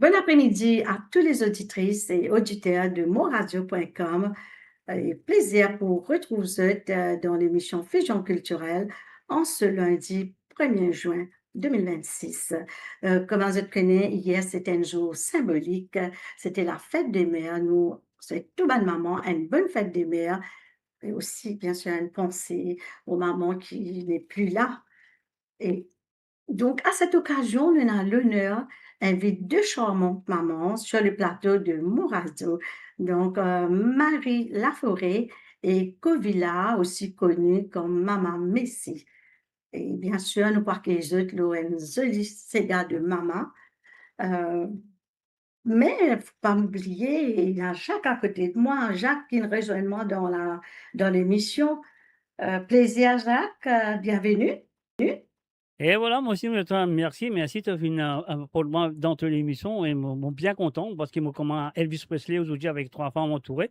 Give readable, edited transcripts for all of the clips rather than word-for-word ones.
Bon après-midi à tous les auditrices et auditeurs de monradio.com. Plaisir pour retrouver dans l'émission Fusion culturelle en ce lundi 1er juin 2026. Comme vous connaissez, hier c'était un jour symbolique. C'était la fête des mères. Nous, c'est tout bonne maman, une bonne fête des mères. Et aussi, bien sûr, une pensée aux mamans qui n'est plus là. Et donc, à cette occasion, on a l'honneur d'inviter deux charmantes mamans sur le plateau de Moradio. Donc, Marie Laforêt et Covilla, aussi connue comme Maman Messi. Et bien sûr, nous croyons que les autres ont une jolie saga de maman. Euh, mais il ne faut pas m'oublier, il y a Jacques à côté de moi, Jacques qui nous rejoint moi dans l'émission. Plaisir, Jacques, bienvenue. Et voilà, moi aussi, merci de venir pour moi dans toute l'émission et m'ont bien content parce qu'ils m'ont comme un Elvis Presley aujourd'hui avec 3 femmes entourées.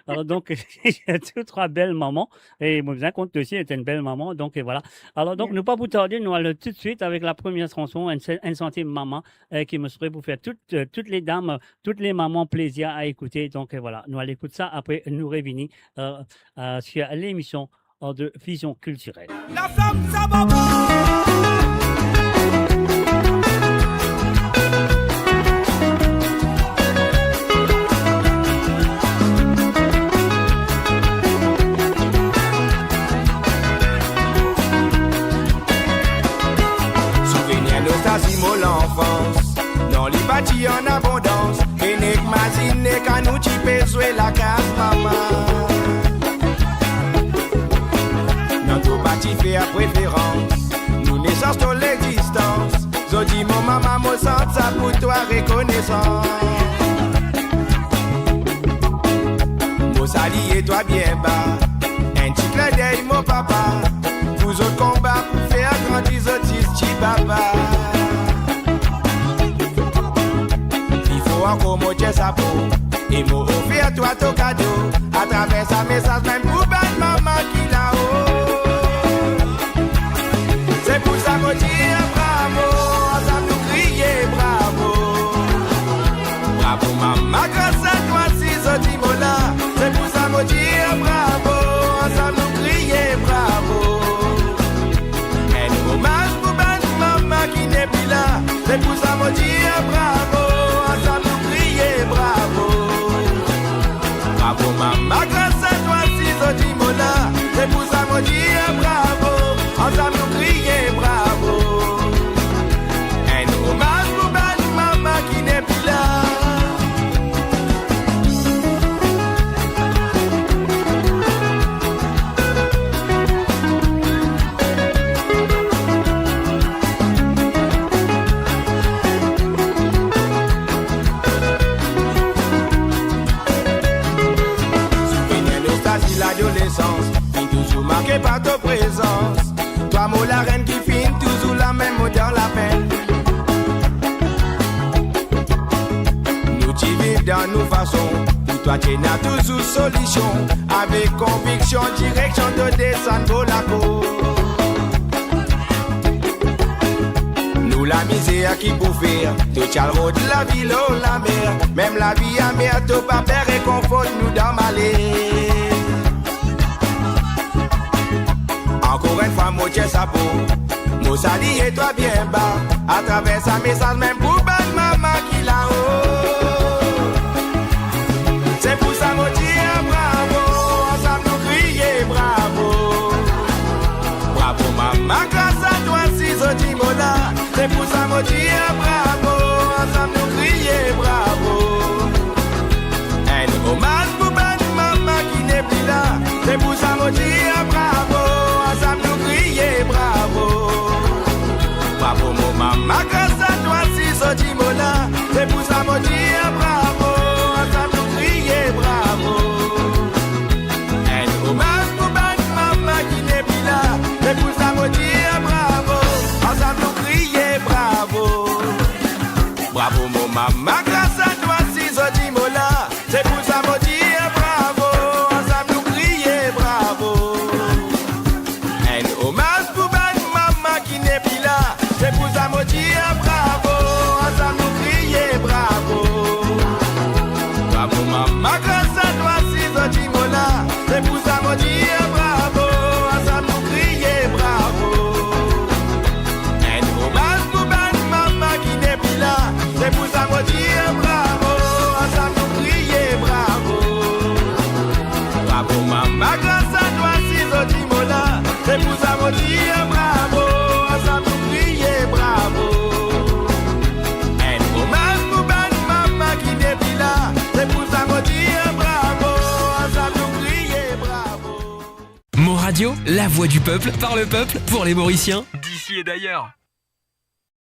Alors donc, j'ai toutes 3 belles mamans et moi bien content aussi, elle était une belle maman. Donc et voilà. Alors donc, ne pas vous tarder, nous allons tout de suite avec la première chanson, une santé maman qui me serait pour faire toutes les dames, toutes les mamans plaisir à écouter. Donc et voilà, nous allons écouter ça après nous revenir sur l'émission de Fusion culturelle. La flamme, ça va l'enfance, dans les bâtis en abondance, et n'imagine qu'à nous typer jouer la case maman. Notre bâti fait à préférence, nous naissance dans l'existence. Zodi mon maman, mon sang, ça pour toi reconnaissant. Mon sali et toi bien bas, un petit clin d'œil mon papa. Vous autres combats pour faire grandir les autistes, papa. Encore mon sa peau et m'a offert toi ton cadeau à travers sa message même pour belle maman qui là-haut. C'est pour ça qu'on dit bravo, ça nous crier bravo. Bravo maman, grâce à toi si je dis mon là. C'est pour ça qu'on dit bravo, ça nous crier bravo. Un hommage pour belle maman qui n'est plus là. C'est pour ça qu'on dit bravo. Bravo, bravo maman, grâce à toi si je dis mon là, c'est pour ça qu'on dit bravo, ensemble nous crier bravo. Un hommage pour belle maman qui n'est plus là. Fin toujours marqué par ta présence. Toi, moi, la reine qui finit toujours la même dans la peine. Nous t'y vivons dans nos façons. Pour toi, tu n'as toujours solution. Avec conviction, direction de descendre pour la cour. Nous, la misère qui pour faire. Tu as le road, la ville, oh, la mer. Même la vie à mer, ton papa réconforte nous dans ma lait. Encore une fois, moi, tiens sa peau. Moi, sali et toi bien bas. À travers sa message, même pour belle maman qui là-haut. C'est pour ça, moi, tiens bravo. Ensemble, nous crier bravo. Bravo, maman, grâce à toi, si je dis moi là. C'est pour ça, moi, tiens bravo. Ensemble, nous crier bravo. Un hommage pour belle maman qui n'est plus là. C'est pour ça, moi, tiens bravo. Bravo, bravo mon maman, grâce à toi si je dis mon là, c'est pour ça mon dire bravo, ensemble nous crier bravo. Un hommage pour belle maman qui n'est plus là, c'est pour ça mon dire bravo, ensemble nous crier bravo. Bravo mon maman, grâce à toi si je dis mon là, c'est pour ça mon dire bravo, ensemble nous crier bravo. Hommage pour belle maman qui n'est plus là. C'est pour ça me dire bravo, ensemble nous crier bravo. la voix du peuple, par le peuple, pour les Mauriciens, d'ici et d'ailleurs.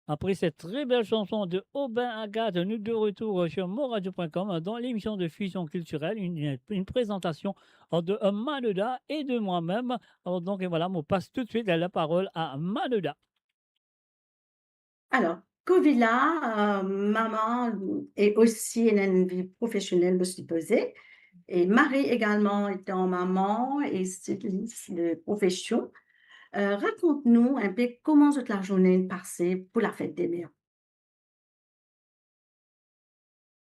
Après cette très belle chanson de Aubin Agathe, nous de retour sur moradio.com dans l'émission de Fusion culturelle, une présentation de Manoda et de moi-même. Alors donc, et voilà, on passe tout de suite la parole à Manoda. Alors, Kovila, maman est aussi une vie professionnelle, me supposée. Et Marie également étant maman et styliste de profession. Raconte-nous un peu comment toute la journée passée pour la fête des mères.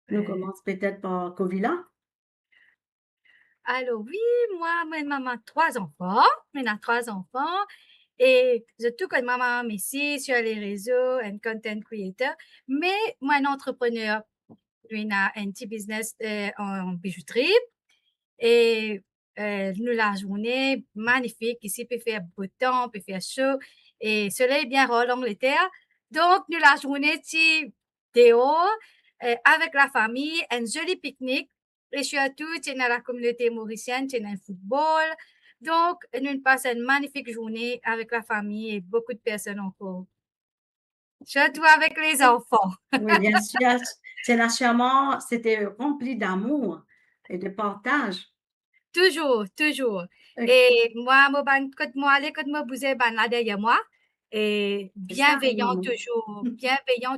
Nous commence peut-être par Kovila. Alors oui, moi, ma maman, 3 enfants. On a 3 enfants. Et je tout comme maman ici sur les réseaux, un content creator. Mais moi, un entrepreneur, lui, a un petit business en bijouterie. Et nous, la journée, magnifique. Ici, peut faire beau temps, peut faire chaud. Et soleil bien rôle en Angleterre. Donc, nous, la journée, dehors, avec la famille, un joli pique-nique. Et surtout, c'est dans la communauté mauricienne, c'est dans le football. Donc, nous passons une magnifique journée avec la famille et beaucoup de personnes encore. Surtout avec les enfants. Oui, bien sûr. C'est naturellement, c'était rempli d'amour et de partage. Toujours, toujours. Ok. Et moi, quand moi bousais là derrière moi, et C'est ça, bienveillant maman.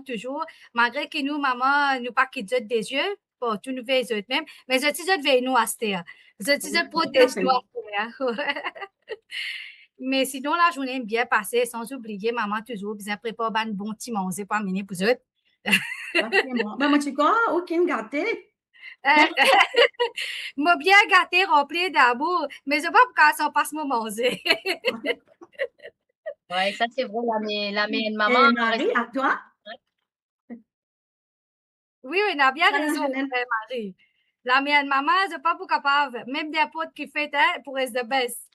toujours, malgré que nous, maman, nous pas qu'ils des yeux, bon, tout nous fait les autres même, mais je dis veille nous à cette heure. Je dis Oui, tout à protège fait. nous à cette heure. Mais sinon, la journée bien passée, sans oublier, maman toujours bien prépare un bon petit manger pour amener pour eux. Absolument. Ben, moi, tu crois, aucune gâtée. M'a bien gâté, rempli d'amour, mais je sais pas pourquoi ça passe mon manger. Ouais, ça c'est vrai, la mienne Et maman. Marie, à toi? Oui, on a bien Ah, raison, Jeannette. Marie. La mienne maman, je sais pas pourquoi pas, même des potes qui fêtent, hein, pour être de baisse.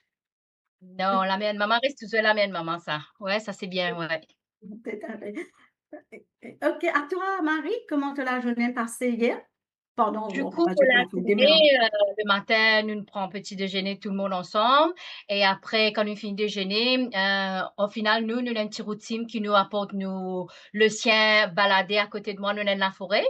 Non, la mienne maman reste toujours la mienne maman, ça. Ouais, ça c'est bien, ouais. Tout à fait. OK, à toi, Marie, comment te la journée passée hier? Pardon, Du on coup, va pour dire la qu'on fait des journée, mélanges. le matin, nous prenons petit déjeuner tout le monde ensemble. Et après, quand nous finissons déjeuner, au final, nous avons un petit routine qui nous apporte le sien balader à côté de moi, nous dans la forêt.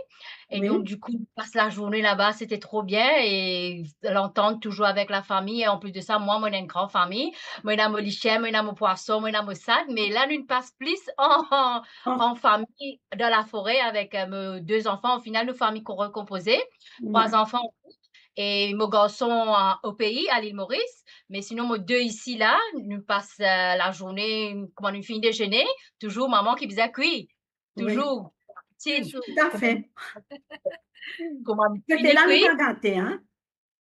Et Oui, donc, du coup, on passe la journée là-bas, c'était trop bien. Et l'entendre toujours avec la famille. Et en plus de ça, moi, j'ai une grande famille. Moi, j'ai mon chien, moi, j'ai mon poisson, moi, j'ai mon sac. Mais là, nous passons plus oh, en famille dans la forêt avec mes 2 enfants. Au final, nos familles recomposées. 3 ouais, enfants et mon garçon au pays, à l'île Maurice. Mais sinon, mes 2 ici, là, nous passons la journée, comment nous finissons déjeuner, toujours maman qui faisait cuire. oui, Toujours. Tine. Toujours. tout à fait. Comment nous C'était finissons là, nous cuire. pas gâtés, hein?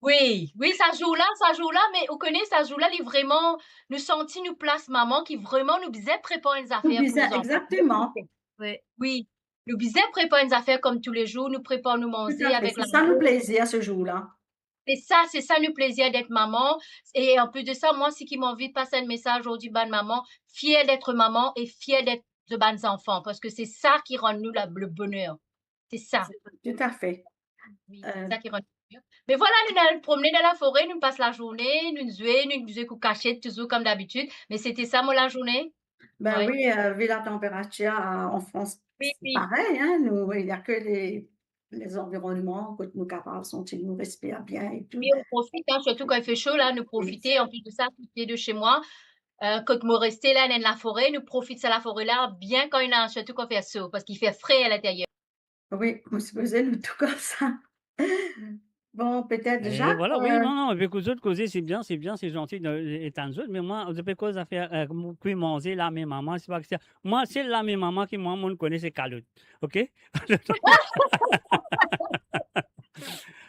Oui, oui, ça joue là, mais vous connaissez, ça joue là, il vraiment, nous sentis, nous place maman qui vraiment nous faisait préparer les Nous affaires pour disait nos enfants. exactement. Oui. Oui, nous faisait préparer les affaires comme tous les jours, nous préparons nous Tout manger à fait. avec C'est la ça le plaisir ce jour-là. C'est ça le plaisir d'être maman. Et en plus de ça, moi, ce qui m'a envie de passer un message aujourd'hui, bonne maman, fière d'être maman et fière d'être de bonnes enfants, parce que c'est ça qui rend nous le bonheur. C'est ça. Tout à fait. Oui, c'est ça qui rend nous le bonheur. Mais voilà, nous allons promener dans la forêt, nous passons la journée, nous jouons, nous faisons cachette, toujours comme d'habitude. Mais c'était ça, moi, la journée. Ben Ouais. oui, vu la température en France, Oui, c'est oui. pareil, hein? Nous, il n'y a que les environnements que nous capables sont ils nous respirent bien et tout. Oui, on profite, hein, surtout quand il fait chaud, là, nous profiter. En plus de ça, tout est de chez moi. Quand nous restons là dans la forêt, nous profitons de la forêt là, bien quand il a, surtout quand il fait chaud, parce qu'il fait frais à l'intérieur. Oui, on se faisait nous tout comme ça. Bon, peut-être Et Jacques, voilà, oui, non, non, avec les autres causer, c'est bien, c'est gentil étant autres, mais moi, je peux cause à faire, puis manger la même maman, c'est pas que c'est, moi, c'est la même maman qui, moi, on connaît, c'est Calotte, ok?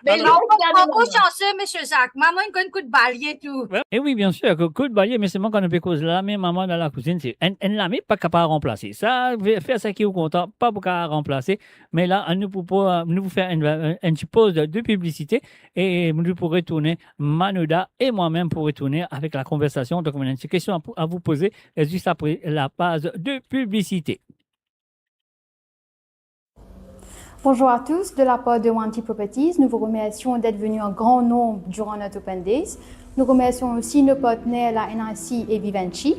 Mais Alors- là, on est encore chanceux, monsieur Jacques. Maman, il a un coup de balai tout. Et oui, bien sûr, que coup de balai, mais c'est moi qu'on peut cause la même maman dans la cuisine, c'est, elle l'a mis pas capable de remplacer. Ça, faire ça qui est content, pas pour qu'à remplacer, mais là, nous vous faire une petite pause de publicité et nous pour retourner, Manoda et moi-même pour retourner avec la conversation. Donc, on a une petite question à vous poser juste après la page de publicité. Bonjour à tous, de la part de Wanty Properties, nous vous remercions d'être venus en grand nombre durant notre Open Days. Nous remercions aussi nos partenaires, la NRC et Vivendi.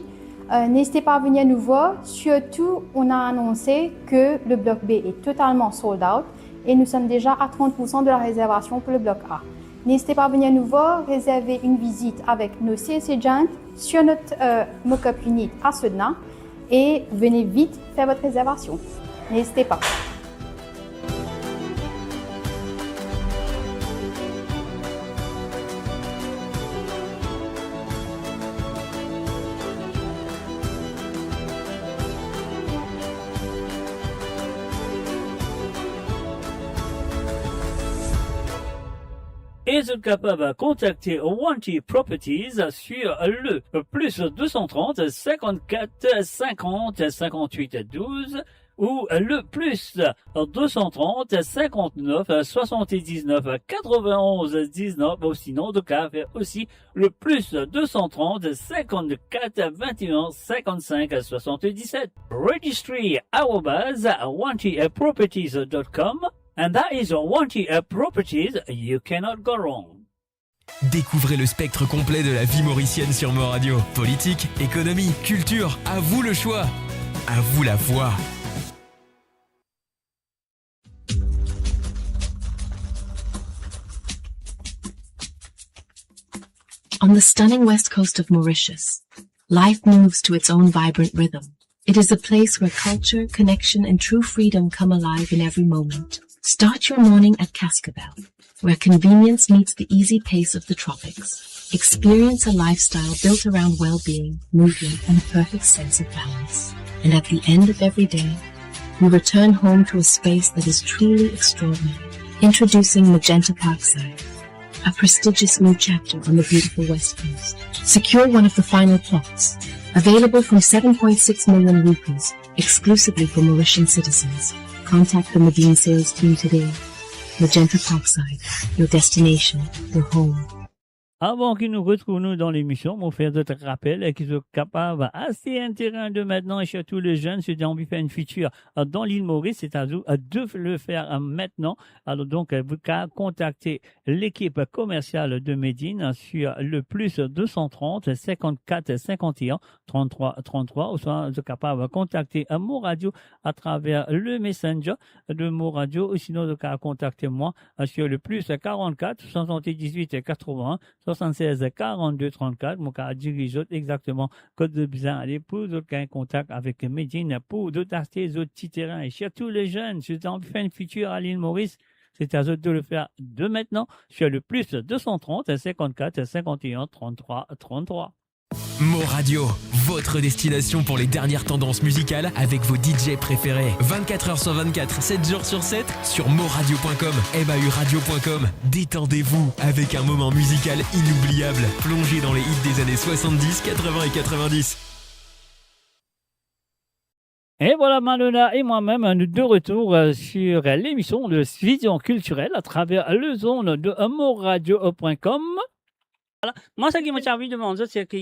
N'hésitez pas à venir nous voir. Surtout, on a annoncé que le bloc B est totalement sold out et nous sommes déjà à 30% de la réservation pour le bloc A. N'hésitez pas à venir nous voir, réserver une visite avec nos sales agents sur notre mock-up unit à Sedna et venez vite faire votre réservation. N'hésitez pas. Et vous êtes capable de contacter Wanty Properties sur le plus 230 54 50 58 12 ou le plus 230 59 79 91 19 ou sinon de cas aussi le plus 230 54 21 55 77 registry@wantyproperties.com. And that is Wanty Properties. You cannot go wrong. Découvrez le spectre complet de la vie mauricienne sur Mo Radio. Politique, économie, culture, à vous le choix. À vous la voix. On the stunning west coast of Mauritius, life moves to its own vibrant rhythm. It is a place where culture, connection, and true freedom come alive in every moment. Start your morning at Cascabel, where convenience meets the easy pace of the tropics. Experience a lifestyle built around well-being, movement, and a perfect sense of balance. And at the end of every day, we return home to a space that is truly extraordinary. Introducing Magenta Parkside, a prestigious new chapter on the beautiful West Coast. Secure one of the final plots, available from 7.6 million rupees, exclusively for Mauritian citizens. Contact the Medine sales team today. Magenta Parkside, your destination, your home. Avant qu'ils nous retrouvent dans l'émission, on fait d'autres rappels qu'ils sont capables assez intéressants de maintenant et surtout les jeunes, ceux qui ont envie de faire une feature dans l'île Maurice, c'est-à-dire de le faire maintenant. Alors donc, vous pouvez contacter l'équipe commerciale de Medine sur le plus 230 54 51 33 33 ou soit vous êtes capable de contacter Mo Radio à travers le Messenger de Mo Radio ou sinon vous pouvez contacter moi sur le plus 44 78 80 76 42 34. Mon cas dirige exactement code de besoin aller pour d'autres qui ont contact avec Medine pour d'autres acheter d'autres petits terrains et surtout les jeunes, si vous avez envie de faire une future à l'île Maurice, c'est à eux de le faire de maintenant sur le plus 230 54 51 33 33. Mo Radio, votre destination pour les dernières tendances musicales avec vos DJ préférés. 24 heures sur 24, 7 jours sur 7 sur moradio.com, mauradio.com. Détendez-vous avec un moment musical inoubliable, plongé dans les hits des années 70, 80 et 90. Et voilà, Malona et moi-même, nous de retour sur l'émission de Vision culturelle à travers le zone de moradio.com. Voilà. Moi, ce qui m'a envie de demander, c'est que,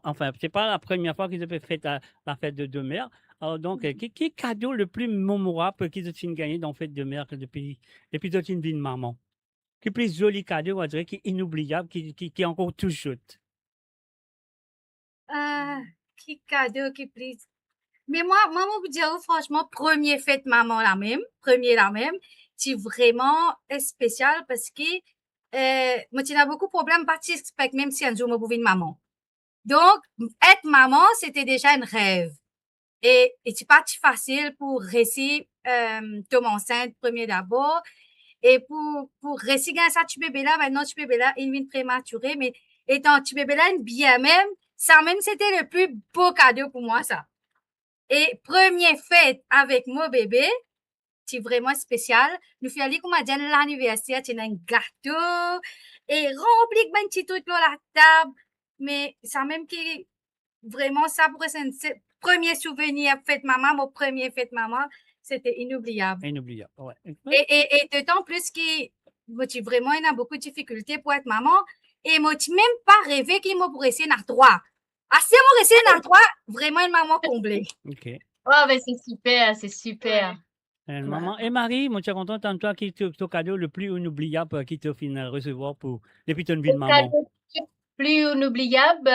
enfin, c'est pas la première fois qu'ils ont fait la fête de Deux-Mers. Alors, donc, quel est cadeau le plus mémorable qu'ils ont gagné dans la fête de Deux-Mers depuis une vie de maman? Quel plus joli cadeau, on va dire, qui est inoubliable, qui est encore tout chouette? Qui cadeau, qui plus. Mais moi, vous dire, franchement, premier fête maman la même, c'est vraiment spécial parce que, moi, tu as beaucoup de problèmes participer, même si un jour, moi, une maman. Donc, être maman, c'était déjà un rêve. Et c'est pas si facile pour réussir, tomber enceinte, premier d'abord. Et pour réussir ça, tu bébé là, maintenant, tu bébé là, il vient prématuré, mais étant tu bébé là, bien même, ça même, c'était le plus beau cadeau pour moi, ça. Et première fête avec mon bébé, c'est vraiment spécial. Nous faisons comme on dit l'anniversaire, c'est un gâteau et rempli de petits trucs sur la table. Mais ça même qui vraiment ça pourrait être un premier souvenir fête maman, mon premier fête maman, c'était inoubliable. Inoubliable, ouais. Et d'autant plus que moi tu vraiment il a beaucoup de difficultés pour être maman et moi tu même pas rêvé qu'il m'a pour essayer dans 3. Ah, si on essaie dans 3, vraiment une maman comblée. OK. Oh, mais c'est super, c'est super. Maman et Marie, moi, tu es contente en toi qui est ton cadeau le plus inoubliable qui te final recevoir pour depuis ton vie de maman. plus inoubliable,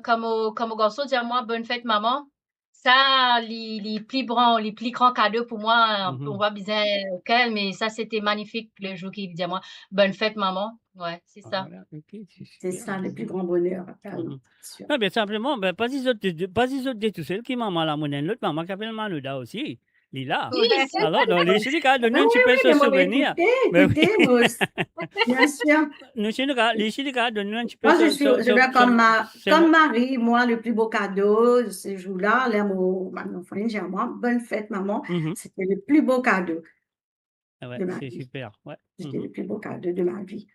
comme au garçon, dire moi, bonne fête, maman. Ça, les plus grands cadeaux pour moi, on voit bien auquel, mais ça, c'était magnifique le jour qu'il dit à moi, bonne fête, maman. Ouais, c'est ça. Voilà, ok, C'est super. ça le plus grand bonheur. Mhm. Sûr. Ah, ben, simplement, ben, pas les autres tout seul qui maman la monnaie, l'autre maman qui appelle Manuda aussi. Lila. Oui, c'est Alors, dans les Chilica, donne Ah un oui, petit peu oui, ce mais moi, souvenir. Ben oui. écoutez, Mousse. Bien sûr. Les Chilica, donne un petit peu Moi, ce je vais ce comme Marie, moi, le plus beau cadeau, ce jour-là, là, mon frère, j'ai à moi, bonne fête, maman. Mhm. C'était le plus beau cadeau Ah ouais, de ma c'est vie. super. Ouais. C'était Mhm. le plus beau cadeau de ma vie.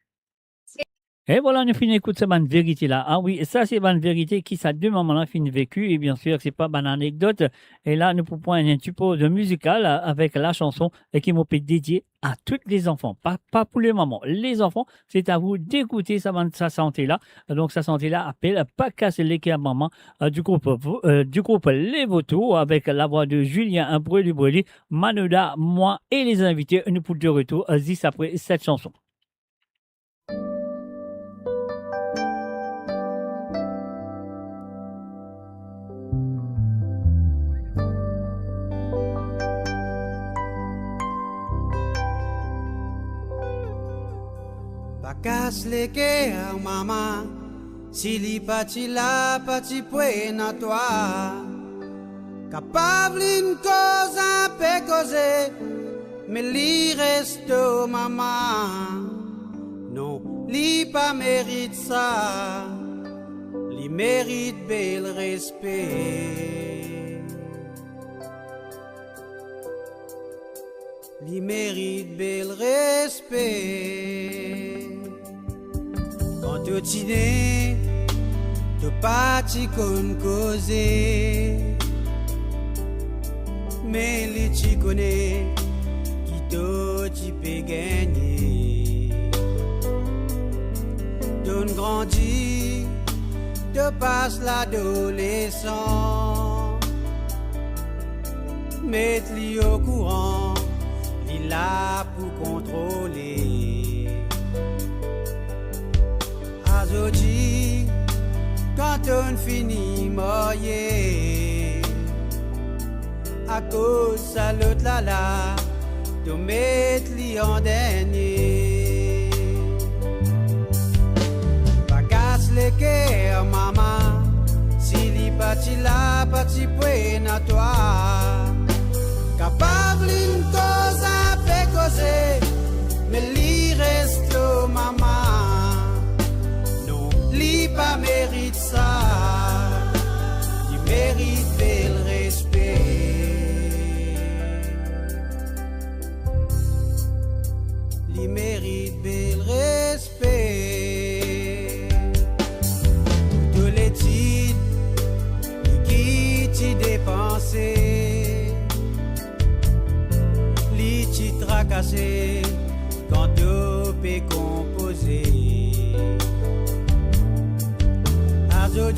Et voilà, on a fini d'écouter cette bonne vérité là. Ah oui, ça c'est bonne vérité qui ça deux moments là fini vécu et bien sûr c'est pas bonne anecdote. Et là nous pouvons un petit peu de musical avec la chanson et qui m'a dédiée à tous les enfants, pas pour les mamans. Les enfants, c'est à vous d'écouter sa santé là. Donc sa santé là appelle pas casser les à maman du groupe Les Vautours avec la voix de Julien Brûlé, Manuda, moi et les invités. Nous pour de retour 10 après cette chanson. Bakas leke ang mama, sili pati la pati pwe na toi. Capablin cosa pe cose, me li resto mama. Non, li pas mérite ça, li mérite bel respect. Li mérite bel respect. Quand tu dîner, tu parti comme causer. Mais les tu connais, qui t'o tu peux gagner. Donne grandit, te passe l'adolescent. Mets-li au courant, il là pour contrôler. Azodi, quand on finit moyer, à cause à l'autre là, te mettre-li en dernier. Pas casse le cœur, maman, si li parti là, parti point à toi. Capable une cause à faire causer, mais li reste maman. Non, li pas mérite ça, li mérite le respect. Li mérite le respect. Tous les titres qui t'y dépensé. Tracassé quand tu peux composer. Azo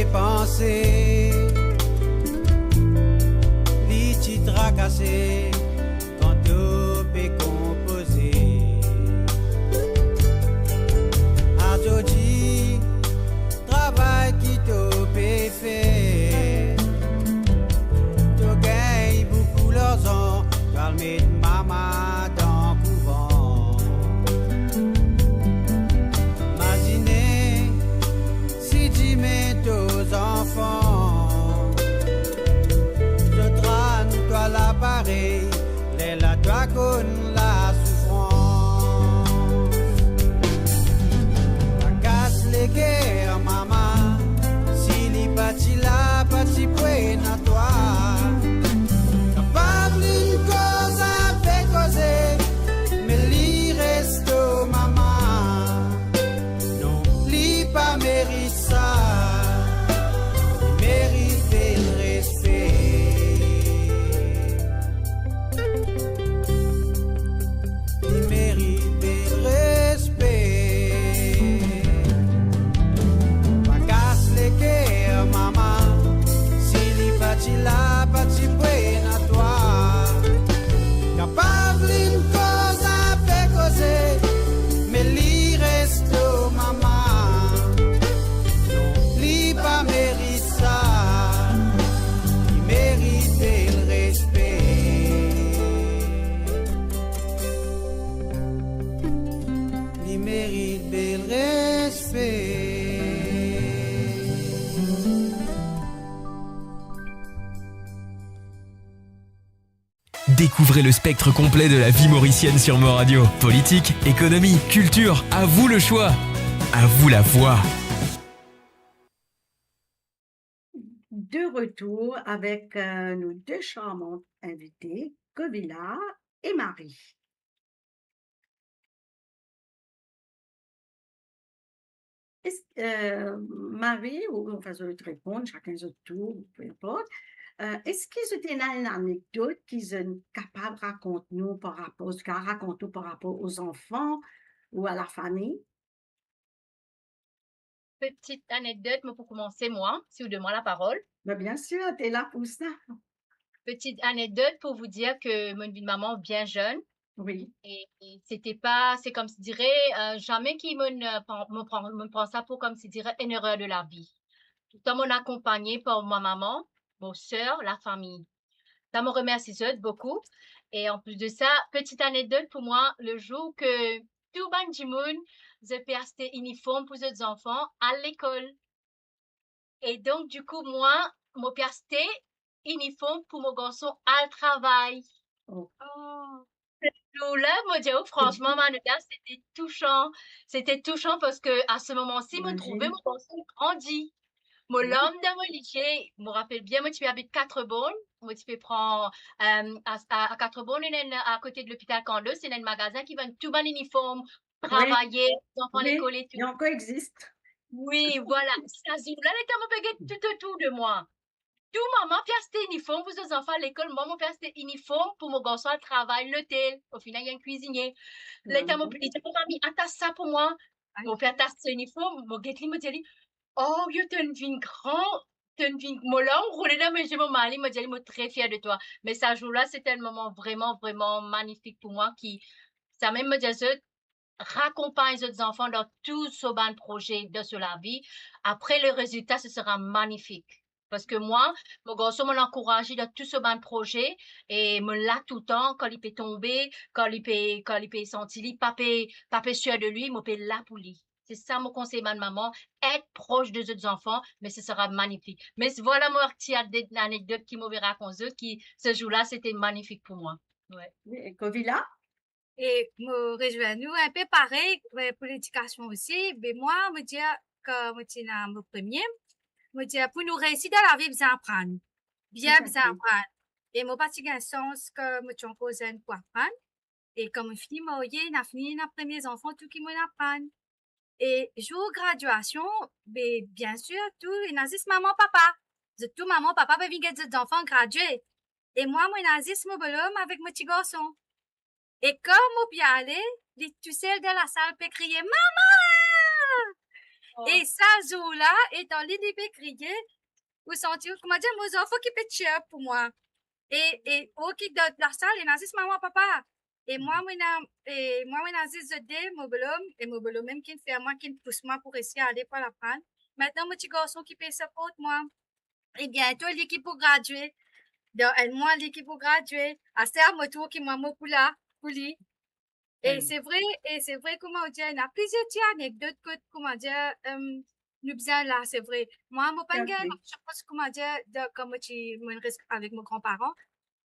pensées, les titres tracassés quand tout est composé. À Jodi, travail qui tout est fait. Tu gagnes beaucoup l'argent, calmer maman dans le couvent. Imaginez si tu mets tes enfants, je trane toi l'appareil, les la toi con la souffrance. La casse les guerres, maman, si les bâtis là, bâtis point à toi. Capable une cause avec causer, mais l'y reste maman. Non, l'y pas mérite ça, il mérite le respect. Il mérite le respect. Pas casse les cœurs, maman, si l'y bâtit là, bâtit point à toi. Capable une cause avec causer, mais l'y reste maman. Non, l'y pas mérite ça, il mérite le respect. Il mérite le respect. Découvrez le spectre complet de la vie mauricienne sur Mo Radio. Politique, économie, culture, à vous le choix. À vous la voix. De retour avec nos deux charmantes invitées, Govila et Marie. Marie, ou enfin, je vais te répondre, chacun son tour, peu importe. Est-ce qu'ils ont une anecdote qu'ils sont capables de raconter nous par rapport aux enfants ou à la famille? Petite anecdote, mais pour commencer, moi, si vous demandez la parole. Ben, bien sûr, tu es là pour ça. Petite anecdote pour vous dire que mon vie de maman bien jeune. Oui. Et c'était pas, c'est comme si dirait, jamais qui me prend ça pour comme si dirait une erreur de la vie. Tout le temps, mon accompagné par ma maman, mon soeur, la famille. Ça me remercie beaucoup. Et en plus de ça, petite anecdote pour moi, le jour que tout le monde, j'ai pu acheter uniforme pour les enfants à l'école. Et donc, du coup, moi, j'ai pu acheter uniforme pour mon garçon à le travail. Oh. Là, moi, je dis, oh, franchement, Manuela, c'était touchant. C'était touchant parce que à ce moment-ci, je me trouvais mon garçon grandi. Mon l'homme de mon lycée, je me rappelle bien, moi, tu habites 4 bonnes. Moi, tu peux prendre à 4 bonnes, à côté de l'hôpital Candos, c'est un magasin qui vend tout bon uniforme, travailler, les enfants à l'école et tout. Il encore existe. Oui, voilà. Ça, là, les gens me tout autour de moi. Tout maman puis acheter uniforme pour ses enfants à l'école, maman puis acheter uniforme pour mon garçon à travail, l'hôtel. Au final, il y a un cuisinier. Les gens m'ont dit, mamie, attache ça pour moi. Mon père attache ce uniforme, mon guetli me dit, oh, yo, t'es une vie grand, t'es une vie mollant, roulé là, mais j'ai mon mari, me dit, il est très fier de toi. Mais ce jour-là, c'était un moment vraiment, vraiment magnifique pour moi qui, ça même me dit, raccompagne les autres enfants dans tout ce bon projet de la vie. Après, le résultat, ce sera magnifique. Parce que moi, mon garçon m'a encouragé dans tout ce bon projet et me l'a tout le temps quand il peut tomber, quand il peut sentir, pas sûr de lui, il peut là pour lui. C'est ça mon conseil, ma maman, être proche des autres enfants, mais ce sera magnifique. Mais voilà mon petit anecdote qui m'avait raconté, qui ce jour-là, c'était magnifique pour moi. Ouais. Govila? Et me rejoindre un peu pareil pour l'éducation aussi. Mais moi, me dire que moi, c'est mon premier. Me dire pour nous réussir dans la vie, bien apprendre. Bien apprendre. Et moi, parce qu'il y a un sens que me suis posé pour apprendre. Et comme je finis mariée, j'ai fini les premiers enfants, tout qui m'apprennent. Et jour graduation, mais bien sûr, tout, il y a maman, papa. Tout maman, papa, ben, il y a des enfants gradués. Et moi, il y a mon bonhomme avec mon petit garçon. Et comme au bien aller, les tout seul de la salle peut crier « Maman !» Et ça jour-là, et dans l'idée crier, vous sentez, comment dire, mes enfants qui pètent cher pour moi. Et qui dans la salle, et nazis maman, papa. Et moi, nazis de dé, mon bolom, même qui fait à moi, qui pousse moi pour essayer d'aller pour la prendre. Maintenant, mon petit garçon qui paye sa porte, moi. Et bientôt, l'équipe pour graduer. Donc, moi, l'équipe pour graduer. À ça, mon tour qui m'a pour là, pour lui. Et c'est vrai, comment dire, il y a plusieurs petites anecdotes que, comment dire, nous bien là, c'est vrai. Moi, mon père, je pense, comment dire, comme tu reste avec mes grands-parents,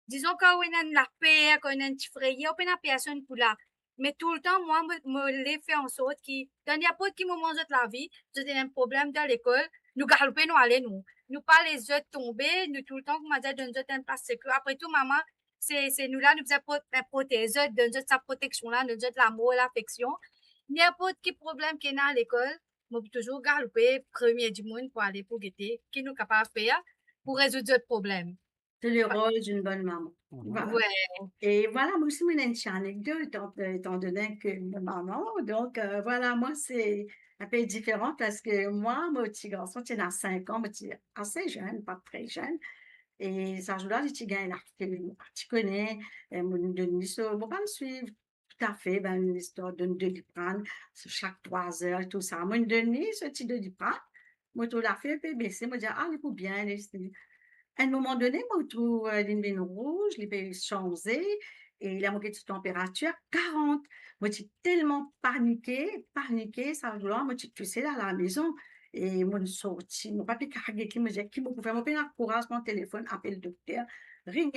disons qu'on a la paix, qu'on a un petit frère, on n'a personne pour là. Mais tout le temps, moi, me les fait en sorte qui, dans n'importe qui moment de la vie, j'ai un problème dans l'école, nous galoper, nous aller, nous pas les autres tomber, nous tout le temps, comment dire, dans une place sécure. Après tout, maman, c'est nous là, nous faisons protéger, donner sa protection là, nous donner l'amour, l'affection. N'importe quel problème qu'il y a à l'école, nous pouvons toujours galoper premier du monde pour aller pour guetter, qui nous capable de faire pour résoudre le problème. C'est le rôle d'une bonne maman. Voilà. Ouais. Et voilà, moi aussi, j'ai une petite anecdote, étant donné que ma maman, donc voilà, moi, c'est un peu différent parce que moi, mon petit garçon, il a 5 ans, mais il est assez jeune, pas très jeune. Et ça joue là, les petits gars, tu connais, mon Denis, bon, pas me suivre tout à fait, ben, une histoire de Doliprane, chaque 3 heures et tout ça. Moi, Denis, ce petit Doliprane, moi, tout l'a fait, un peu baissé, moi, dire, ah, il faut bien, à un moment donné, moi, je trouve l'une rouge, les pays changé, et il a manqué de température 40. Moi, j'ai tellement paniqué, ça joue là, moi, tu sais, là, à la maison. Et moi, je suis sortie, mon papi cargué qui me dit, qui m'a fait mon père courage, mon téléphone, appelle le docteur, rien.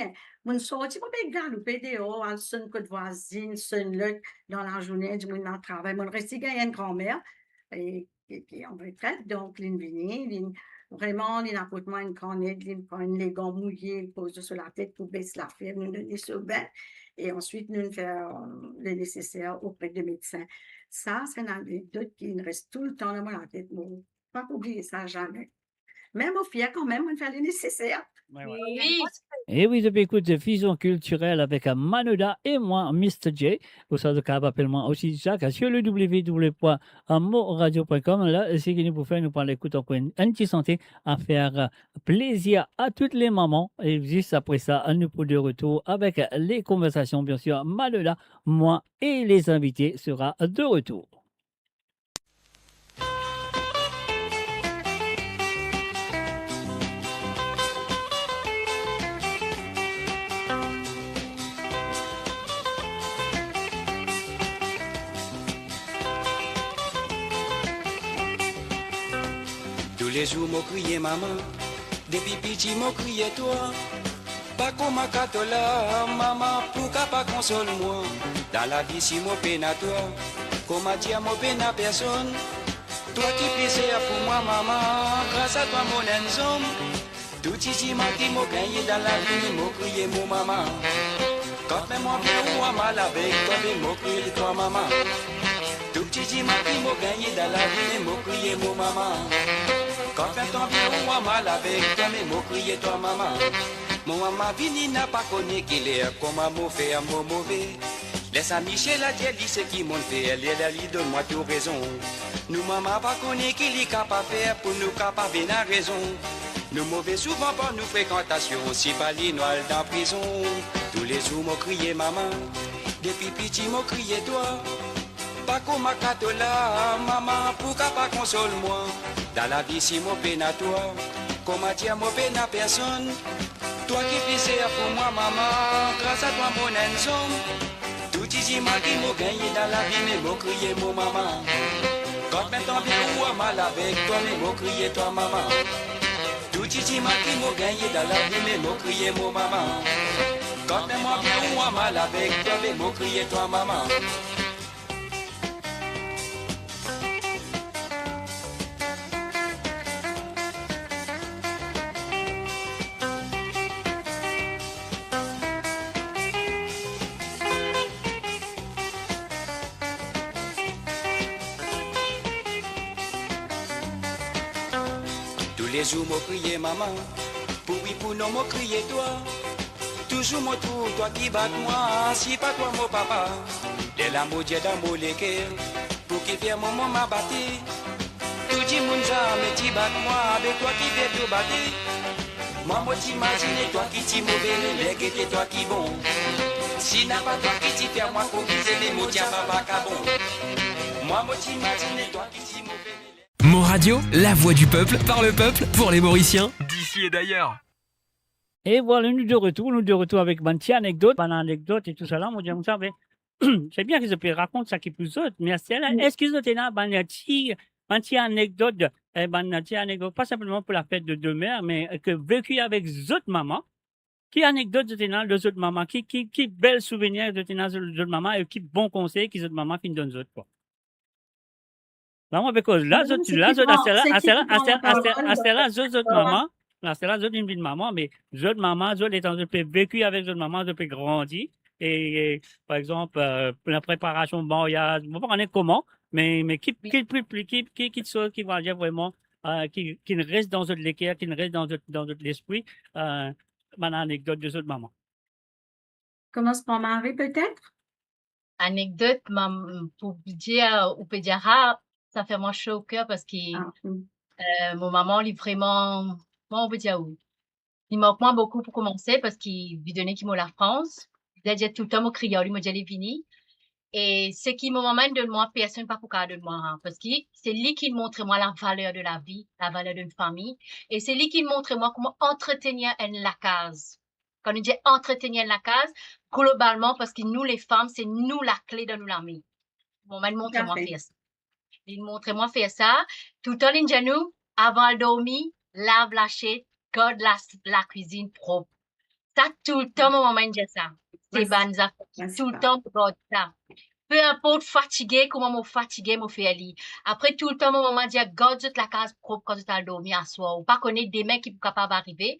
Moi, je suis sortie, mon père galopé dehors, elle sonne côte voisine, sonne là dans la journée, du monde dans le travail. Moi, je reste, il y a une grand-mère, qui est en retraite, donc, l'une venue, vraiment, il apporte moi une grande aide, il prend une légume mouillée, il pose sur la tête pour baisser la fièvre, nous donner ce bain, et ensuite, nous faisons le nécessaire auprès de médecins. Ça, c'est une anecdote qui me reste tout le temps dans ma tête. Bon, pas oublier ça jamais. Même au fier, quand même, on fait le nécessaire. Ouais. Oui. Et oui, depuis écoute Fusion culturelle avec Manoda et moi, Mr. J. Au sein de Cap, appelle-moi aussi Jacques sur le www.moradio.com. Là, c'est qui nous pour faire, nous parler, écoute, encore une petite santé à faire plaisir à toutes les mamans. Et juste après ça, nous pour de retour avec les conversations, bien sûr. Manoda, moi et les invités sera de retour. Tous les jours, m'ont crié maman, depuis petit, m'ont crié toi. Pas comme ma catola, maman, pourquoi pas console-moi? Dans la vie, si mon peine à toi, comme a dit à mon peine à personne. Toi qui plaisir pour moi, maman, grâce à toi, mon ensemble. Tout ici, m'a qui m'a gagné dans la vie, m'ont crié mon maman. Quand même, moi, bien ou à mal avec toi, m'ont crié toi, maman. Tout petit, m'a qui m'a gagné dans la vie, m'ont crié mon maman. Quand même, ton bien ou à mal avec toi, m'ont crié toi, maman. Mon maman vini n'a pas connu qu'il est comme un mauvais, un mot mauvais. Laisse à Michel à dire, c'est qui m'ont fait, elle est là, donne-moi tout raison. Nous, maman, pas connu qu'il est capable de faire pour nous capable de la raison. Nous mauvais souvent par nos fréquentations, si pas les noirs dans prison. Tous les jours, m'ont crié maman, depuis petit, m'ont crié toi. Pas comme ma catola, maman, pourquoi pas console-moi? Dans la vie, si mon peine à toi, comment dire mon peine à personne? Toi qui plaisir pour moi, maman, grâce à toi, mon ensemble. Tout ici, m'a qui m'a gagné dans la vie, mais m'a crié mon maman. Quand maintenant bien ou à mal avec toi, mais m'a crié toi, maman. Tout ici, m'a qui m'a gagné dans la vie, mais m'a crié mon maman. Quand même moi bien ou à mal avec toi, mais m'a crié toi, maman. Les jours m'ont crié maman, pour oui pour non m'ont crié toi. Toujours mon tour, toi qui batte moi, si pas toi mon papa. De l'amour Dieu dans mon léguer, pour qui fait mon maman batté. Tout petit moun mais tu bat moi avec toi qui viens tout bâtir. Moi t'imagine toi qui t'y mauvais, mais que t'es toi qui bon. Si n'a pas toi qui t'y fait moi pour briser les mots, tiens pas bon. Moi t'imagine toi qui t'y mauvais. Mo Radio, la voix du peuple, par le peuple, pour les Mauriciens, d'ici et d'ailleurs. Et voilà, nous de retour avec ma petite anecdote, et tout ça là, mon Dieu, vous savez. C'est bien que je peux raconter ça qui plus autre, mais est-ce que vous êtes là, une petite anecdote, pas simplement pour la fête de demain, mais que vécu avec d'autres mamans. Qui anecdote de là, de autres mamans, qui belles souvenirs de là, de autres mamans, et qui bons conseils qu'ils autres mamans qui nous donnent autres, quoi. Là, moi, parce que là, autres mamans, là, c'est là, une vie de maman, mais d'autres mamans, d'autres étant vécu avec d'autres mamans, depuis grandi. Et, par exemple, la préparation de mariage, on va pas connaître comment, mais qui va dire vraiment, qui ne reste dans notre l'équerre, qui ne reste dans notre l'esprit, mon anecdote de d'autres mamans. Commence par Marie, peut-être? Anecdote, pour dire, ou peut dire, ah, ça fait moins chaud au cœur parce que mon maman, il est vraiment, on peut dire où. Il manque moins beaucoup pour commencer parce qu'il lui donnait qu'il m'a la France. Il a dit tout le temps, mon crieur, il m'a dit, il est fini. Et ce qui me m'amène de moi, personne pas pour de moi, hein, parce que c'est lui qui montre moi la valeur de la vie, la valeur d'une famille. Et c'est lui qui montre moi comment entretenir la case. Quand on dit entretenir la case, globalement, parce que nous, les femmes, c'est nous la clé de nous l'ami. Bon, il montre moi faire ça. Il montre moi faire ça. Tout le temps, il dit nous, avant de dormir, lave la chaise, garde la cuisine propre. Ça, tout le temps, mon maman dit ça. C'est bonnes affaires. Tout le temps, pour ça. Peu importe, fatigué, comment m'ont fatigué, m'ont fait aller. Après, tout le temps, mon maman dit, garde toute la case propre quand tu as dormi à soir. Ou pas connaître des mecs qui sont capables d'arriver.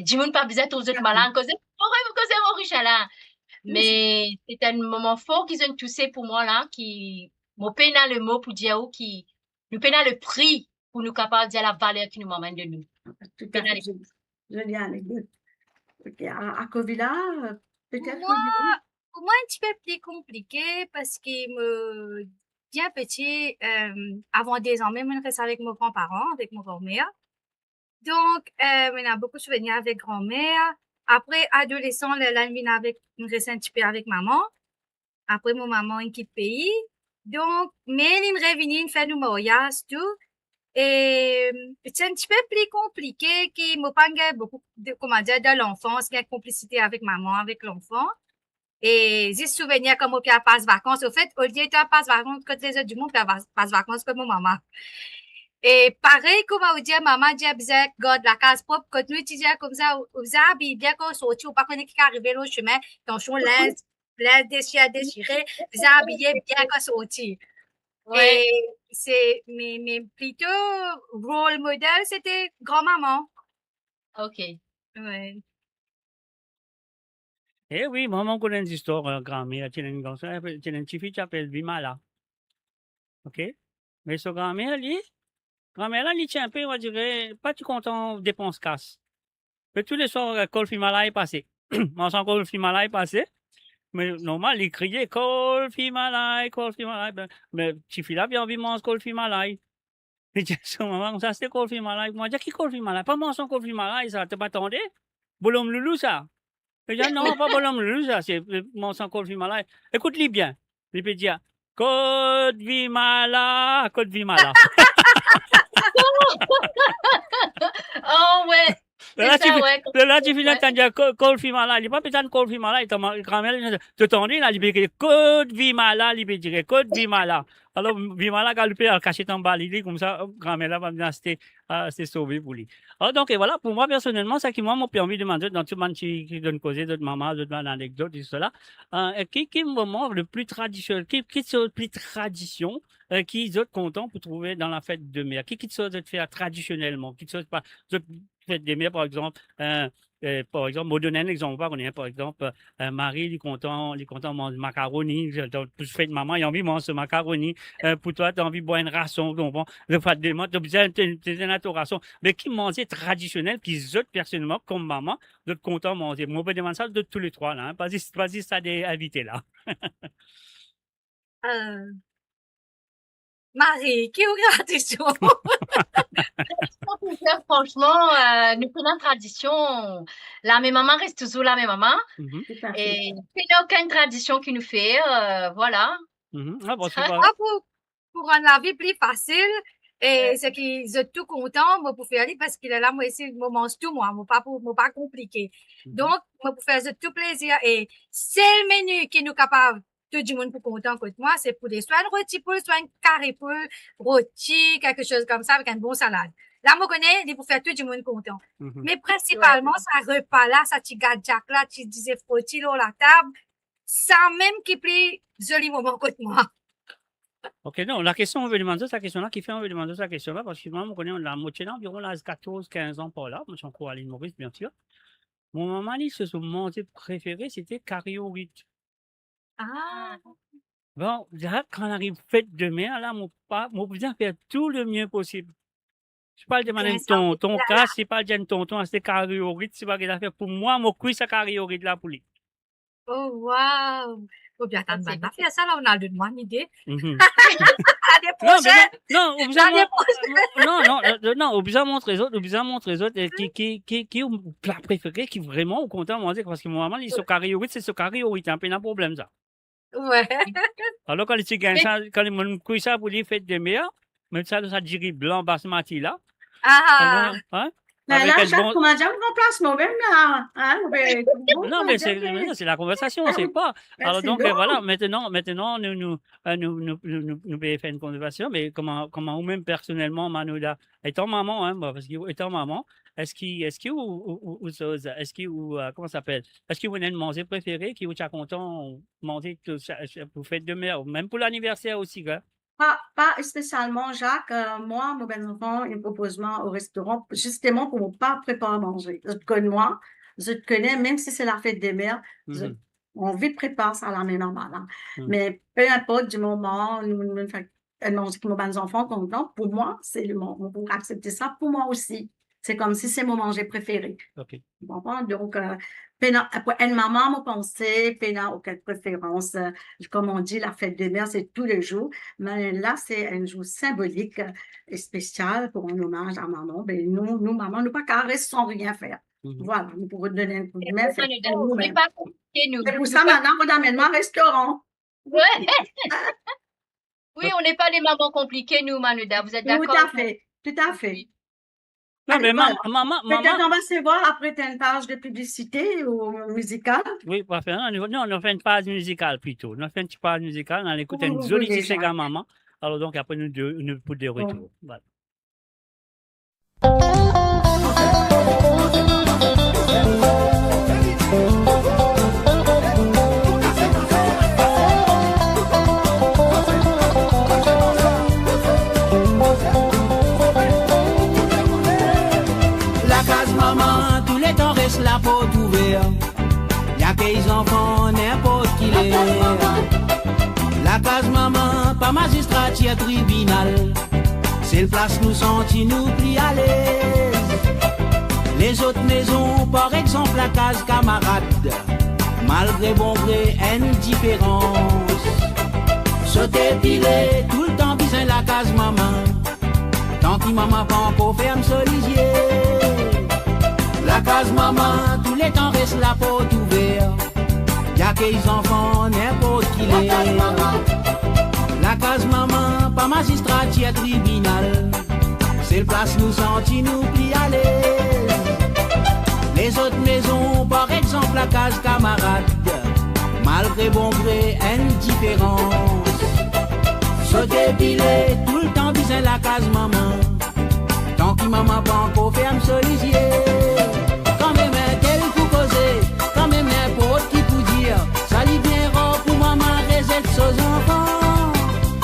Dis-moi pas besoin aux autres malades, cause mon riche là. Mais c'est un moment fort qu'ils ont toussé pour moi là, qui, m'ont peiné le mot pour dire qui, nous peiné le prix pour nous capables de dire la valeur qui nous m'amène de nous. Tout à fait. Jolie anecdote. Ok, à Covila, peut-être. Pour moi, un petit peu plus compliqué parce que bien petit, avant des ans, même on reste avec mes grands-parents, avec mon grand-mère. Donc, on a beaucoup de souvenirs avec grand-mère. Après, adolescent, là, on reste un petit peu avec maman. Après, mon maman, il quitte le pays. Donc, mais il revient, il fait nos mariages, tout. Et c'est un petit peu plus compliqué qui me parle beaucoup de, comment dire, de l'enfance, de la complicité avec maman, avec l'enfant. Et j'ai souvenir comme on passe vacances. Au fait, au lieu de passe vacances, quand les autres du monde passe vacances comme mon maman. Et pareil, comme on dit, maman dit, bien, garde la case propre. Quand nous étudions comme ça, on faisait bien qu'on sortit, ou pas qu'on est qui arrivé au chemin, ton chon laisse déchiré, vous habillé bien qu'on sortit. Ouais. Et mais plutôt, rôle modèle, c'était grand-maman. OK. Ouais. Eh oui, maman connaît une histoire, grand-mère, tu as une petite fille qui s'appelle Vimala. OK? Mais ce grand-mère, là, il tient un peu, on dirait, pas tout content, dépense casse. Mais tous les soirs, Col Fimala est passé. Moi, sans Col Fimala est passé. Mais normal, il criait Col Fimala. Mais petit fille là, bien envie de manger Col Fimala. Il dit, son maman, ça c'était Col Fimala. Moi, je dis, qui Col Fimala? Pas manger Col Fimala, ça, t'es pas attendu? Bolom Loulou, ça. Il dit, non, pas Bolom Loulou, ça, c'est manger Col Fimala. Écoute-lui bien. Il peut dire, Côte Vimala. Oh, ouais. Là, tu finis à dire Col Fimala. Il n'est pas besoin de Col Fimala. Il t'a grand-mère, tu t'entends, là, il peut dire Côte Vimala, il peut dire Côte Vimala. Alors, Vimala, quand il peut cacher ton bal, il dit comme ça, grand-mère, là, va venir c'est sauvé pour lui. Alors, donc, et voilà, pour moi, personnellement, ça qui m'a permis de demander dans tout le monde qui donne causer, d'autres mamans, d'autres anecdotes, et cela, qui est le moment le plus traditionnel, qui sont le plus tradition, qui sont contents pour trouver dans la fête de mère, qui sont de faire traditionnellement, qui sont pas, fête des mères, par exemple, me donner un exemple, par exemple, Marie, il est content de manger macaroni, plus fête de maman, il a envie de manger ce macaroni, pour toi, tu as envie de boire une ration, bon, le fait de moi, tu as besoin d'une ration, mais qui mangeait traditionnel, qui zot personnellement, comme maman, de content de manger. Moi, on peut demander ça de tous les trois, là, hein, pas si ça des invités, là. Marie, qui est tradition? Franchement, nous prenons la tradition. La même maman reste toujours la même maman. Tout à fait. Et il n'y a aucune tradition qui nous fait, voilà. Ah bon, c'est pas... Ah, pour rendre la vie plus facile, et c'est qu'ils sont tout contents, moi, pour faire aller, parce qu'il est là, moi, ici, moi, mange tout, moi, pas compliqué. Donc, moi, pour faire tout plaisir, et c'est le menu qui nous capable, tout du monde pour content que moi, c'est pour des soins rôtis poules, soins carré poules, rôtis, quelque chose comme ça, avec un bon salade. Là, moi, connais, il pour faire tout du monde content. Mais principalement, ça repas là, ça petit gadjak là, tu disais frotti là, la table, ça même qui plaît, joli moment que moi. Ok, non, la question, on veut demander cette question-là, qui fait, on veut demander cette question-là, parce que moi, on connaît, on a moitié environ là, 14, 15 ans par là, moi, je suis encore à l'île Maurice, bien sûr. Mon maman, dit que son manger préféré, c'était cariourite. Ah. Bon, là, quand on arrive fête de mer, là, mon besoin faire tout le mieux possible. Je parle de madame ton cas, c'est pas de tonton, c'est cariourite, c'est pas qu'il a fait pour moi, mon cuit, c'est cariourite là pour lui. Oh, wow! Faut bien attendre, on va faire ça, là, on a le droit une idée. Non, on besoin montrer les autres, qui est le plat préféré, qui vraiment au content manger, parce que mon maman, il se cariourite, c'est ce cariourite, un peu un problème, ça. Ouais. Alors, quand les gagnent ça, quand les cuit ça pour les fêtes de mer, même ça dirait blanc basmati là. Ah! Hein? Mais là, Jacques, comment dire, on place nous-mêmes là. Hein? Non, mais c'est la conversation, c'est pas. Alors donc, voilà, maintenant, nous pouvons faire une conversation, mais comment vous-même personnellement, Manouda, étant maman, hein, parce que étant maman, est-ce que comment ça s'appelle? Est-ce que vous avez une manger préférée qui vous est content manger pour fête de mer, même pour l'anniversaire aussi, quoi? Pas spécialement, Jacques. Moi, mon bel-enfant, il me propose moi au restaurant, justement pour ne pas préparer à manger. Je te connais, moi, je te connais, même si c'est la fête des mères, on vite prépare ça à la même maman. Là. Mais peu importe du moment, nous faisons manger avec nos belles-enfants contents, pour moi, c'est le moment pour accepter ça, pour moi aussi. C'est comme si c'est mon manger préféré. OK. Bon, donc, après, une maman m'a pensé, puis n'a aucune préférence. Comme on dit, la fête de mère, c'est tous les jours. Mais là, c'est un jour symbolique et spécial pour un hommage à maman. Ben, nous, maman, nous pas qu'à rester sans rien faire. Voilà, nous pourrons donner un coup de main. C'est pour ça, maintenant, on amène moi au restaurant. Ouais. Oui, on n'est pas des mamans compliquées, nous, Manouda. Vous êtes d'accord? Tout à fait. Non, mais maman. Peut-être qu'on va se voir après une page de publicité ou musicale. Oui, pas faire. Non, on fait une page musicale plutôt. On fait une petite page musicale, on écoute une jolie petite maman. Alors donc, après, nous pour des retours. Voilà. La porte ouverte, y'a des enfants n'importe qui les. La case maman, pas magistrat, y'a tribunal. C'est le place nous sentis nous plis à l'aise. Les autres maisons, par exemple la case camarade, malgré bon gré, indifférence. Sauter pilé, tout le temps bisant la case maman. Tant que maman pas encore ferme solisier. La case maman, tous les temps reste la porte ouverte. Y'a des enfants, n'importe qui les. La case maman, pas magistrat, y'a tribunal. C'est le place nous sentis nous plis à l'aise. Les autres maisons, par exemple la case camarade, malgré bon gré, indifférence. Sauter pilé, tout le temps bisant la case maman. Tant que maman pas encore ferme solisier. Quand même tel pour causer, quand même n'importe qui pour dire. Ça lui bien rare pour maman réserve ses enfants.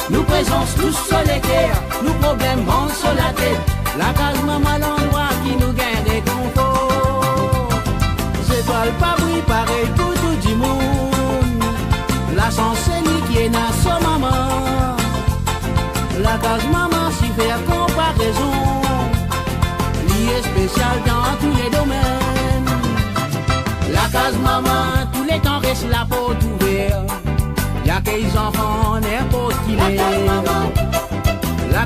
Nous présence tous solitaires, nous problèmes vont sur la tête. La case maman l'endroit qui nous gagne réconfort. C'est pas le pabri pareil pour tout du monde. La chance qui est na son maman. La case maman s'y fait comparaison. Spécial dans tous les domaines. La case maman, tous les temps reste la porte ouverte. Y'a des enfants, n'importe qui les.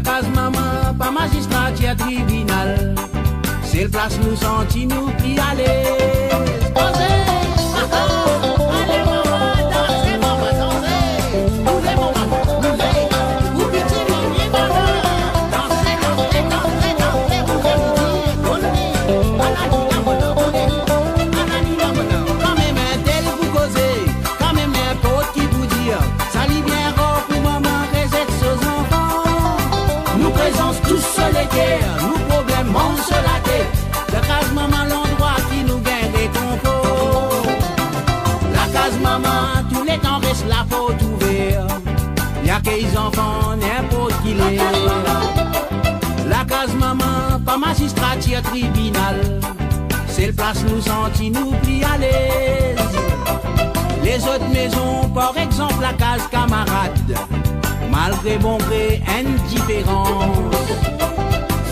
case maman, pas magistrat, y'a tribunal. C'est le place nous sentis nous puis aller. Dansez, allez maman, dansez maman, dansez. Bougez maman, bougez. Vous petit mimi maman. Dansez, dansez, dansez, dansez. Bougez, bougez. Anani la mono. Quand même un tel vous causez, quand même un pote qui vous dit, ça lit bien rare pour maman réserve ses enfants. Nous présence tous solitaires, nous problèmes on se la tête. La case maman l'endroit qui nous gagne des compos. La case maman tous les temps reste la porte ouverte. Y'a qu'ils enfants n'importe qui les. La case maman pas magistrat y'a tribunal. C'est le place nous sentis nous plis à l'aise. Les autres maisons par exemple la case camarade. Malgré bon gré indifférence.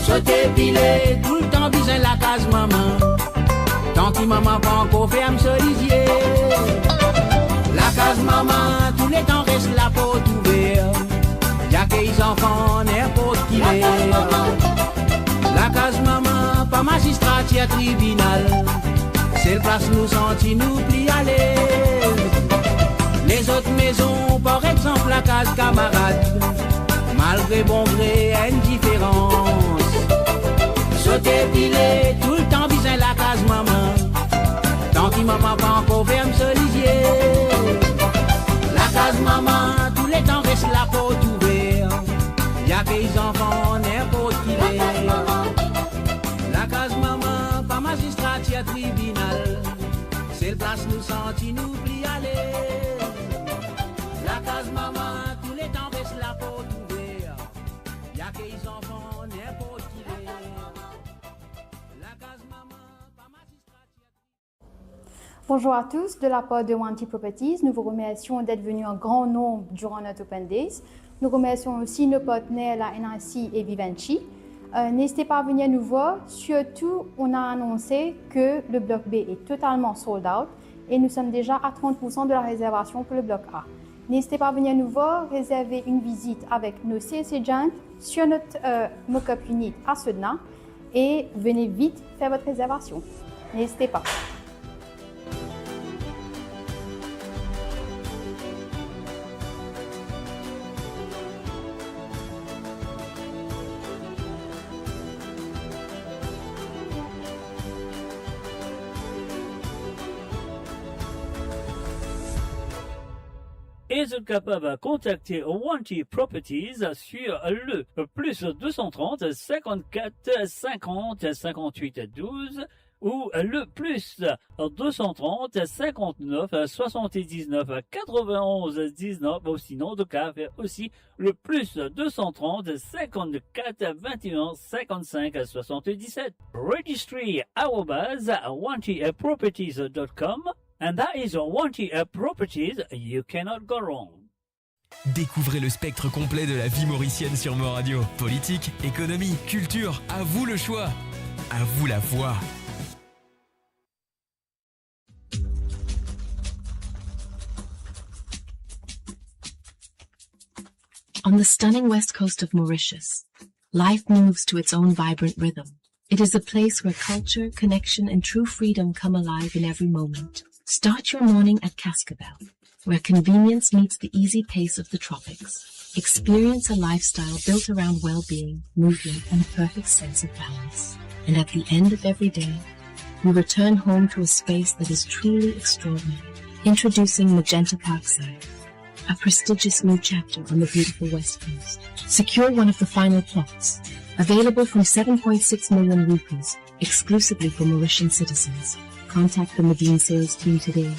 Sauter pilé, tout le temps bisé la case maman. Tant que maman pas encore ferme solisier. La case maman, tous les temps reste la porte ouverte. Y'a qu'ils enfants n'importe qui les. La case maman, pas magistrat, y'a tribunal. C'est le place nous sentis nous plis à l'aise. Les autres maisons, par exemple la case camarade. Malgré bon gré indifférence. Sauter pilé, tout le temps bisé la case maman. Tant que maman pas encore ferme solisier. La case maman, tous les temps reste la porte ouverte. Y'a qu'ils enfants n'importe qui les. La case maman, pas magistrat, y'a tribunal. C'est le place nous sentis nous plis à l'aise. La case maman, tous les temps reste la porte ouverte. Y'a qu'ils enfants n'importe qui les. La case maman, pas magistrat, Bonjour à tous, de la part de Wanty Properties, nous vous remercions d'être venus en grand nombre durant notre Open Days. Nous remercions aussi nos partenaires, la NRC et Vivendi. N'hésitez pas à venir nous voir. Surtout, on a annoncé que le bloc B est totalement sold out et nous sommes déjà à 30% de la réservation pour le bloc A. N'hésitez pas à venir nous voir, réserver une visite avec nos sales agents sur notre mock-up unit à Sedna et venez vite faire votre réservation. N'hésitez pas. Et vous êtes capable de contacter Wanty Properties sur le plus 230 54 50 58 12 ou le plus 230 59 79 91 19 ou sinon de cas aussi le plus 230 54 21 55 77 registry@wantyproperties.com. And that is Wanty Properties. You cannot go wrong. Découvrez le spectre complet de la vie mauricienne sur Mo Radio. Politique, économie, culture, à vous le choix. À vous la voix. On the stunning west coast of Mauritius, life moves to its own vibrant rhythm. It is a place where culture, connection, and true freedom come alive in every moment. Start your morning at Cascabel, where convenience meets the easy pace of the tropics. Experience a lifestyle built around well-being, movement, and a perfect sense of balance. And at the end of every day, we return home to a space that is truly extraordinary. Introducing Magenta Parkside, a prestigious new chapter on the beautiful West Coast. Secure one of the final plots, available from 7.6 million rupees, exclusively for Mauritian citizens. Contact the Medine sales team today.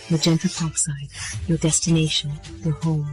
Magenta Parkside, your destination, your home.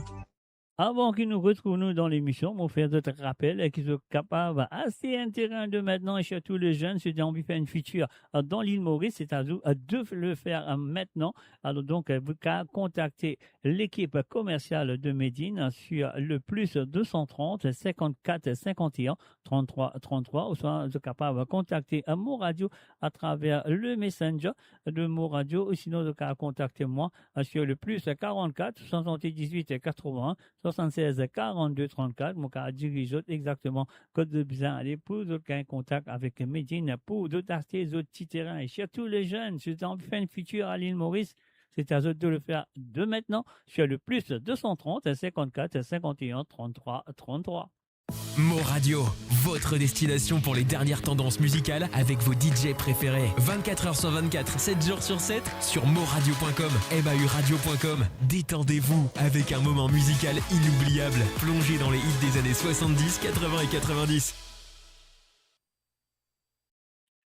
Avant qu'ils nous retrouvent nous dans l'émission, on fait d'autres rappels qu'ils sont capables, assez intéressant de maintenant, et surtout les jeunes, si ont envie de faire une feature dans l'île Maurice, c'est à vous de le faire maintenant. Alors donc, vous pouvez contacter l'équipe commerciale de Medine sur le plus 230 54 51 33 33, ou soit vous êtes capable de contacter Mo Radio à travers le Messenger de Mo Radio, ou sinon vous pouvez contacter moi sur le plus 44 78 81 76 42 34. Mon cas dirige exactement code de bien aller pour d'autres un contact avec Medine pour d'autres acheter les autres petits terrains et surtout les jeunes, si vous avez envie de faire une future à l'île Maurice, c'est à eux de le faire de maintenant sur le plus 230 54 51 33 33. Mo Radio, votre destination pour les dernières tendances musicales avec vos DJ préférés. 24 heures sur 24, 7 jours sur 7 sur moradio.com, mauradio.com. Détendez-vous avec un moment musical inoubliable. Plongez dans les hits des années 70, 80 et 90.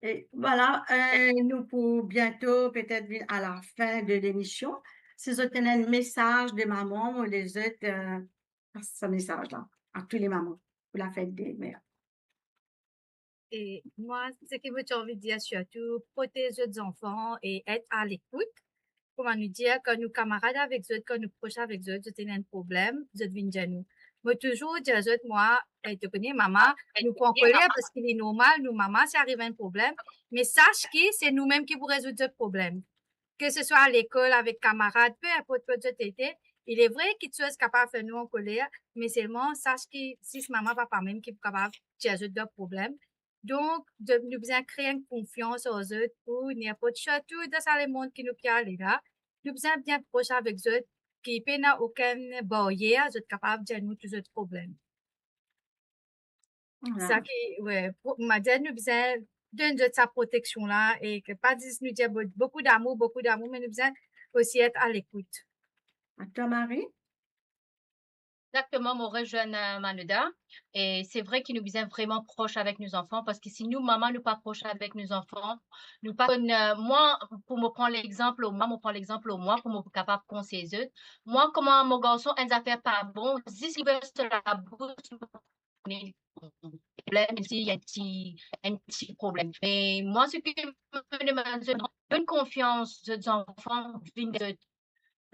Et voilà, nous pour bientôt, peut-être à la fin de l'émission, si vous avez un message de maman, les autres, ce message-là, à tous les mamans, pour la fête des mères. Et moi, ce que j'ai envie de dire surtout, protéger les enfants et être à l'écoute. Comment nous dire, quand nous camarades avec eux, quand nous proches avec eux, vous avez un problème, vous venez dire nous. Moi, toujours dire aux autres, moi, tu connais, maman, nous pouvons colère parce qu'il est normal, nous, maman, ça arrive un problème. Mais sache que c'est nous-mêmes qui vous résoudre ce problème. Que ce soit à l'école, avec camarades, peu importe où tu étais, il est vrai que tu es capable de faire nous en colère, mais seulement sache que si c'est maman, papa même qui est capable de résoudre le problème. Donc, nous besoin créer une confiance aux autres pour n'importe surtout dans le monde qui nous peut aller là. Nous besoin bien proche avec eux, qui n'a aucune barrière, vous êtes capable de dire nous tous autres problèmes. Voilà. Ça qui, ouais, pour m'a dit, nous besoin de sa protection là et que pas dire nous dire beaucoup d'amour, mais nous besoin aussi être à l'écoute. À toi, Marie? Exactement, mon rejoint Manuda. Et c'est vrai qu'il nous besoin vraiment proche avec nos enfants parce que si nous, maman, nous pas proche avec nos enfants, nous pas, moi, pour me prendre l'exemple, moi, pour me capable de conseiller eux. Moi, comment mon garçon, un affaire pas bon, si il veut se la bouche, problème, ici, il y a un petit problème. Mais moi, ce que je me demande, une confiance des enfants,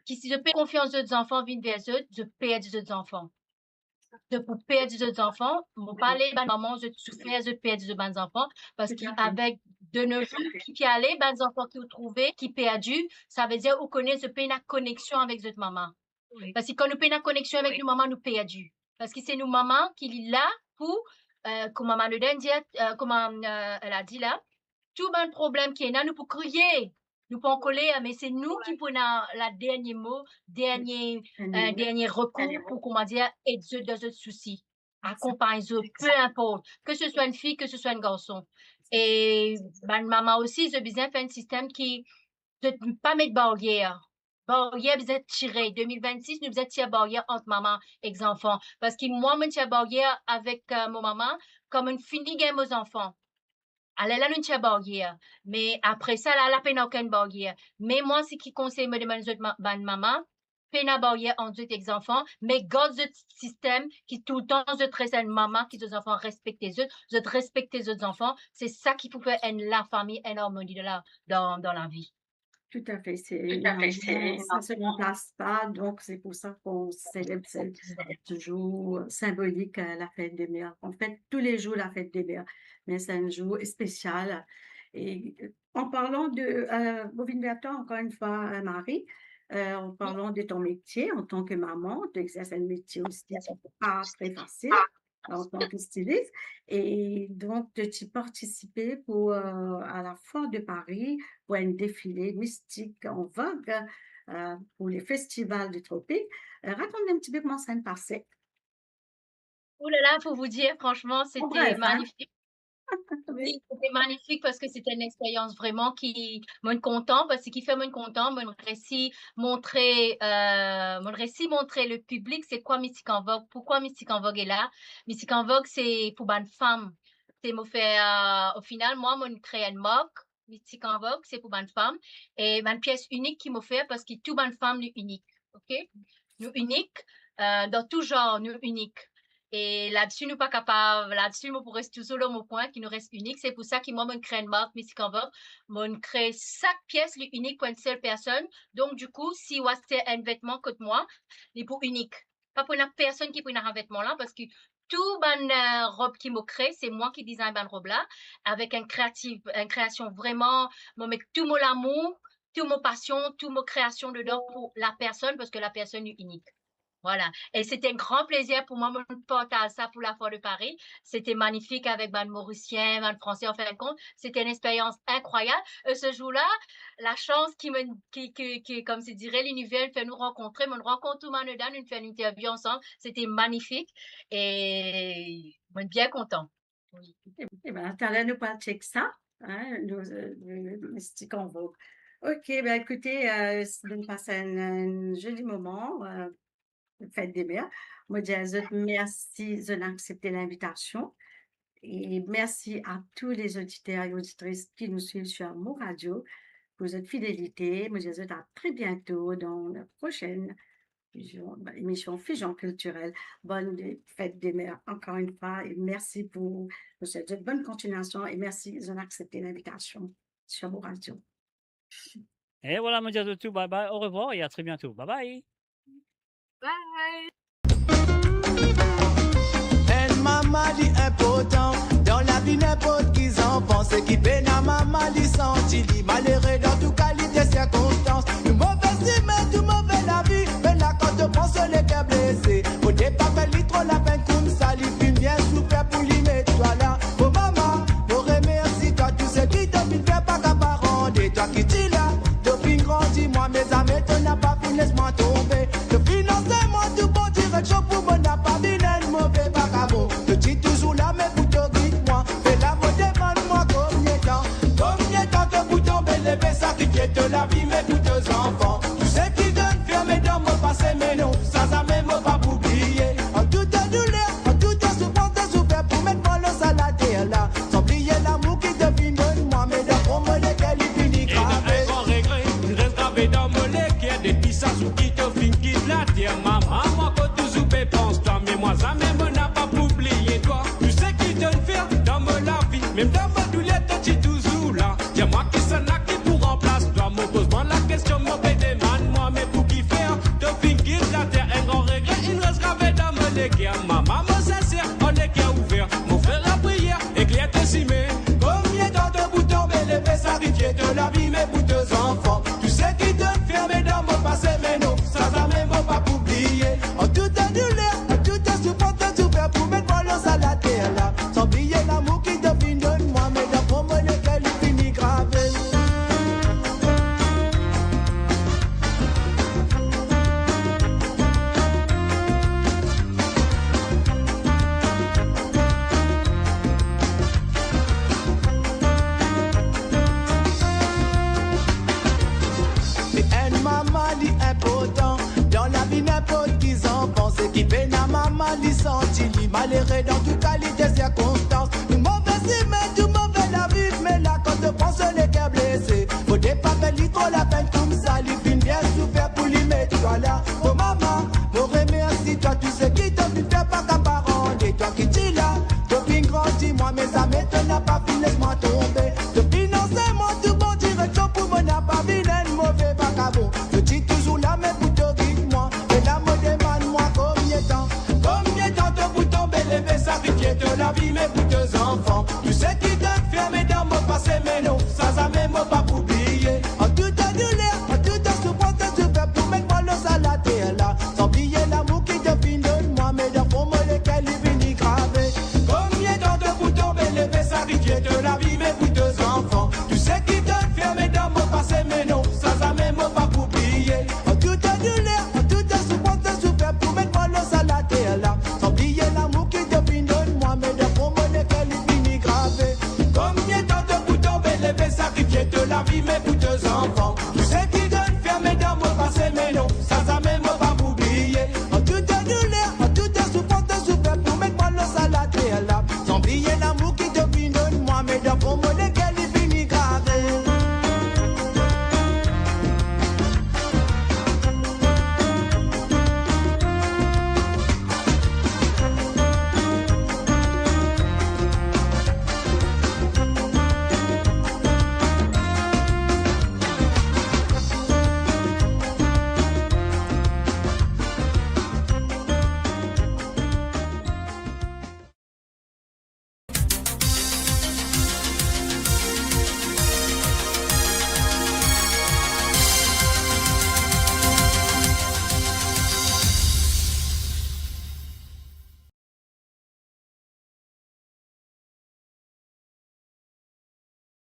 si je paie confiance aux enfants, viennent vers eux, je perds des enfants. Pour perdre des enfants, mon parler, maman, je souffre, je perds des enfants, parce qu'avec de nos jours, qui allait, des enfants qui ont trouvé, qui perdu, ça veut dire, on connaît, je paye la connexion avec notre maman. Oui. Parce que quand nous payons la connexion avec nos mamans, nous perdu. Parce que c'est nos mamans qui est là pour, comme maman le dit, comme elle a dit là, tout le problème qui est là, nous pour crier. Nous pouvons coller, mais c'est nous qui prenons la dernier mot, dernier recours pour, comment dire, aider dans ce souci. Accompagner eux, peu importe. Que ce soit une fille, que ce soit un garçon. Et, maman aussi, je besoin faire un système qui, de ne pas mettre barrière. Barrière, vous êtes tiré. 2026, nous vous êtes tiré barrière entre maman et les enfants. Parce que moi, je tire barrière avec mon maman, comme une fini game aux enfants. Elle a une barrière. Mais après ça, elle a peine aucune barrière. Mais moi, ce qui conseille me demande de maman, peine à barrière entre les enfants, mais garde ce système qui tout le temps, je traite une maman qui les enfants respectent les autres, je respecte les autres enfants. C'est ça qui peut faire la famille, une harmonie dans la vie. Tout à fait, ça ne se remplace pas, donc c'est pour ça qu'on célèbre ce jour symbolique, la fête des mères. On fête tous les jours la fête des mères, mais c'est un jour spécial. Et en parlant de, Bovine Bertrand, encore une fois, Marie, en parlant de ton métier en tant que maman, tu exerces un métier aussi pas très facile en tant que styliste. Et donc, tu participé à la Foire de Paris pour un défilé mystique en vogue pour les festivals du tropique. Raconte un petit peu comment ça se passait. Oh là là, faut vous dire, franchement, c'était magnifique. Oui, c'était magnifique parce que c'était une expérience vraiment qui me content parce que qui fait me content, mon récit montrer le public c'est quoi Mystique en Vogue, pourquoi Mystique en Vogue est là. Mystique en Vogue c'est pour une femme. C'est me faire au final moi mon créer une marque Mystique en Vogue c'est pour une femme et une pièce unique qui me fait parce que tout une femme est unique. OK? Nous unique dans tout genre, nous unique. Et là-dessus, nous pas capable, là-dessus, nous pour rester toujours mon point qui nous reste unique. C'est pour ça que moi, je crée une marque Mystique en Vogue. Je crée chaque pièce unique pour une seule personne. Donc, du coup, si vous avez un vêtement comme moi, il est pour unique. Pas pour une personne qui prend un vêtement là, parce que tout une robe qui me crée, c'est moi qui design une robe là, avec une création vraiment, je mets tout mon amour, tout mon passion, tout mon création dedans pour la personne, parce que la personne est unique. Voilà. Et c'était un grand plaisir pour moi de partager ça pour la Foire de Paris. C'était magnifique avec ban Mauricien, ban Français en fin de compte. C'était une expérience incroyable. Ce jour-là, la chance qui comme se dirait, l'univers fait nous rencontrer, on rencontre tout le monde, nous fait une interview ensemble. C'était magnifique et on est bien content. Oui. Eh ben, attends, nous pas check ça. Hein, c'est qu'on va. OK, ben écoutez, de nous passer un joli moment, fête des mères. Moi, je dis à eux, merci d'accepter l'invitation et merci à tous les auditeurs et auditrices qui nous suivent sur Mo Radio pour votre fidélité. Moi, je dis à eux, à très bientôt dans la prochaine émission Fusion culturelle. Bonne fête des mères encore une fois et merci pour cette bonne continuation et merci d'accepter l'invitation sur Mo Radio. Et voilà, me dire de tout, bye bye, au revoir et à très bientôt. Bye bye. Bye! Elle maman dit important dans la vie n'importe qui en pense qui peine à maman dit senti dit malheureux dans toute qualité circonstance le mauvais si mais tout mauvais la vie mais là quand te pense les cœurs blessés au départ fait trop la peine comme ça lui fin bien souffert pour lui mettre toi là oh maman pour remercie toi tout ce qui te fait pas qu'à parent et toi qui dis là depuis grandi moi mes amis tu n'as pas fini laisse-moi tomber le financement tout bon direction pour mon n'a pas bien mauvais bagabo te dis toujours là mais pour te guide moi fais la mode demande-moi combien de temps que vous tombez lever sacrifier de la vie mais pour tes enfants tu sais qui donne fermer dans mon passé mais non ça même pas oublier en toute douleur en toute souffrance de souffrir pour mettre moi le salade là sans oublier l'amour qui devine de moi mais dans mon mollet qu'elle finit gravé il reste gravé dans mon mollet qui est des petits sous qui te finit qui la terre maman moi que toujours pense toi mais moi ça même n'a pas oublié toi tu sais qui donne faire dans mon la vie même dans ma douleur tu toujours là y'a moi qui s'en a qui pour remplace toi me pose-moi la question mon bébé man moi mais pour qui faire te finir la terre un grand regret il reste gravé dans mon équerre maman me sincère on est qui a ouvert mon frère la prière éclaire tes cimets combien temps de bout tomber lever sacrifier de la vie mais pour tes enfants tu sais qui donne fermer dans mon passé mais non ça même pas oublier en toute douleur en toute souffrance de souffrir pour mettre moi à la terre là sans oublier l'amour qui devine de moi mais dans mon mollet qu'elle finit gravé mais une maman dit important dans la vie n'importe qui en pense qui peine à maman dit senti dit malheureux dans toute qualité circonstance tout mauvais si mais tout mauvais la vie mais là quand te pense les cœurs blessés faut pas faire trop la peine comme ça lui fin bien souffert pour lui mettre toi là oh maman me remercie toi tout ce qui te fait pas qu'à parent et toi qui dis là depuis grandi moi mes amis te n'a pas fini laisse-moi tomber te financer moi tout bon direction pour moi n'a pas vilain mauvais vagabond je dis toujours là mais pour te guide moi et là me demande-moi combien de temps de vous tomber lever sacrifier de la vie mais pour tes enfants tu sais qui donne fermer dans mon passé mais non ça même pas oublier en toute douleur en toute souffrance de souffrir pour mettre moi le salade là sans oublier l'amour qui devine de moi mais dans mon mollet qu'elle finit gravé combien de temps de vous tomber lever sacrifier de la vie mais pour tes enfants tu sais qui donne fermer dans mon passé mais non ça même pas oublier en toute douleur en toute souffrance de souffrir pour mettre moi le salade là sans oublier l'amour qui devine de moi mais dans mon mollet qu'elle finit gravé combien de temps de vous tomber lever sacrifier de la vie mais pour tes enfants tu